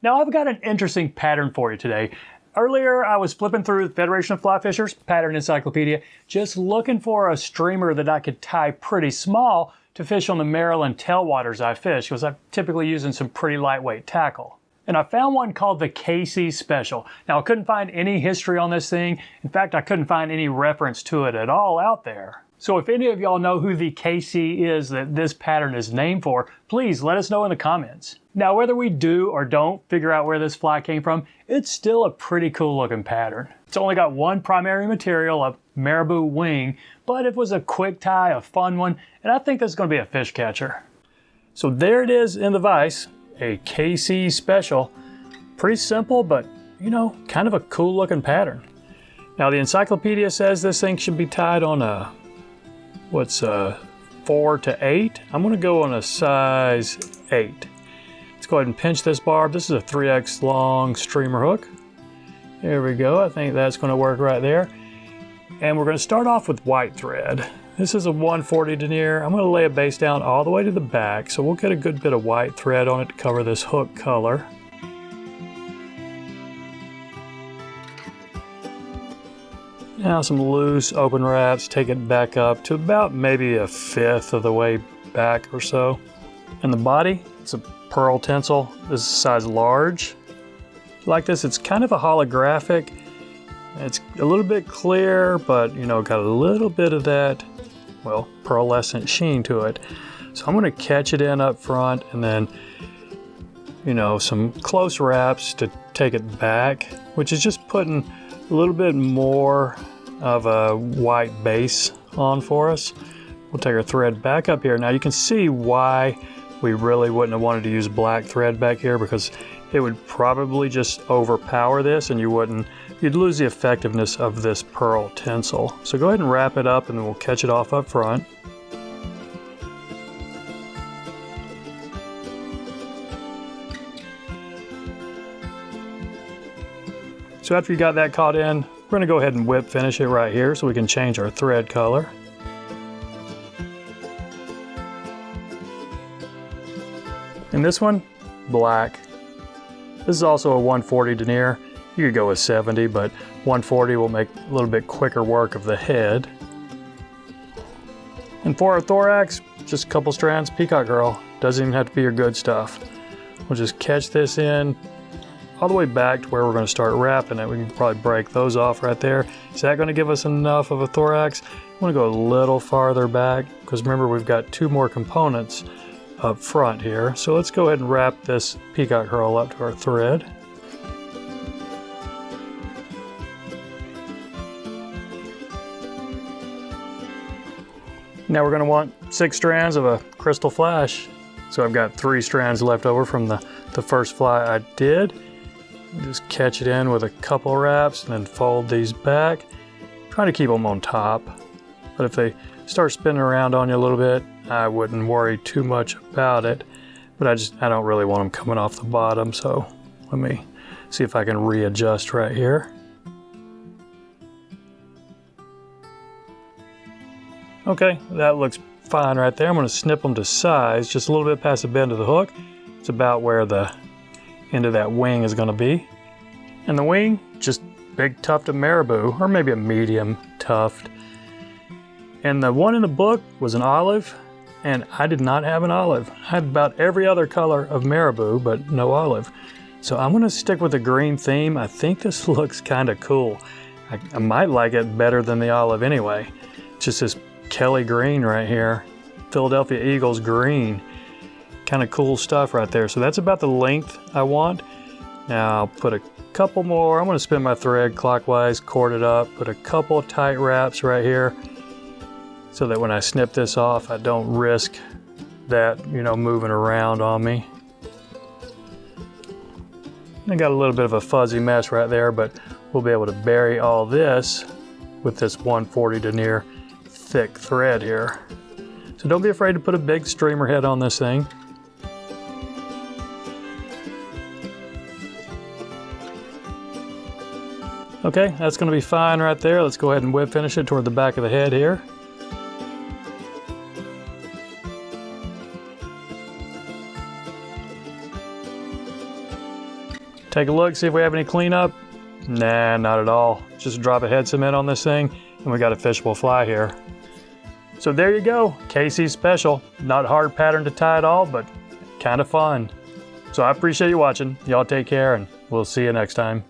Now I've got an interesting pattern for you today. Earlier I was flipping through the Federation of Fly Fishers pattern encyclopedia, just looking for a streamer that I could tie pretty small to fish on the Maryland tailwaters I fish, because I'm typically using some pretty lightweight tackle. And I found one called the KC Special. Now I couldn't find any history on this thing. In fact, I couldn't find any reference to it at all out there. So if any of y'all know who the KC is that this pattern is named for, please let us know in the comments. Now whether we do or don't figure out where this fly came from, it's still a pretty cool looking pattern. It's only got one primary material, a Marabou wing, but it was a quick tie, a fun one, and I think this is going to be a fish catcher. So there it is in the vise, a KC Special. Pretty simple, but you know, kind of a cool looking pattern. Now the Encyclopedia says this thing should be tied on a 4 to 8. I'm going to go on a size 8. Let's go ahead and pinch this barb. This is a 3X long streamer hook. There we go. I think that's going to work right there. And we're going to start off with white thread. This is a 140 denier. I'm going to lay a base down all the way to the back, so we'll get a good bit of white thread on it to cover this hook color. Now some loose open wraps, take it back up to about maybe a fifth of the way back or so. And the body, it's a pearl tinsel. This is size large. Like this, it's kind of a holographic. It's a little bit clear, but you know, got a little bit of that, well, pearlescent sheen to it. So I'm gonna catch it in up front and then, you know, some close wraps to take it back, which is just putting a little bit more of a white base on for us. We'll take our thread back up here. Now you can see why we really wouldn't have wanted to use black thread back here, because it would probably just overpower this and you'd lose the effectiveness of this pearl tinsel. So go ahead and wrap it up and then we'll catch it off up front. So after you got that caught in, we're going to go ahead and whip finish it right here so we can change our thread color. And this one, black. This is also a 140 denier. You could go with 70, but 140 will make a little bit quicker work of the head. And for our thorax, just a couple strands, peacock herl. Doesn't even have to be your good stuff. We'll just catch this in all the way back to where we're going to start wrapping it. We can probably break those off right there. Is that going to give us enough of a thorax? I'm going to go a little farther back, because remember we've got two more components up front here. So let's go ahead and wrap this peacock herl up to our thread. Now we're going to want 6 strands of a crystal flash. So I've got 3 strands left over from the first fly I did. Just catch it in with a couple wraps and then fold these back. Try to keep them on top. But if they start spinning around on you a little bit, I wouldn't worry too much about it. But I don't really want them coming off the bottom, so let me see if I can readjust right here. Okay, that looks fine right there. I'm going to snip them to size, just a little bit past the bend of the hook. It's about where the end of that wing is going to be. And the wing, just big tuft of Marabou, or maybe a medium tuft. And the one in the book was an olive, and I did not have an olive. I had about every other color of Marabou, but no olive. So I'm going to stick with the green theme. I think this looks kind of cool. I might like it better than the olive anyway. Just this Kelly green right here, Philadelphia Eagles green. Kind of cool stuff right there. So that's about the length I want. Now I'll put a couple more. I'm going to spin my thread clockwise, cord it up, put a couple tight wraps right here so that when I snip this off, I don't risk that, you know, moving around on me. I got a little bit of a fuzzy mess right there, but we'll be able to bury all this with this 140 denier thick thread here. So don't be afraid to put a big streamer head on this thing. Okay, that's going to be fine right there. Let's go ahead and whip finish it toward the back of the head here. Take a look, see if we have any cleanup. Nah, not at all. Just drop a head cement on this thing and we got a fishable fly here. So there you go, KC Special. Not hard pattern to tie at all, but kind of fun. So I appreciate you watching. Y'all take care and we'll see you next time.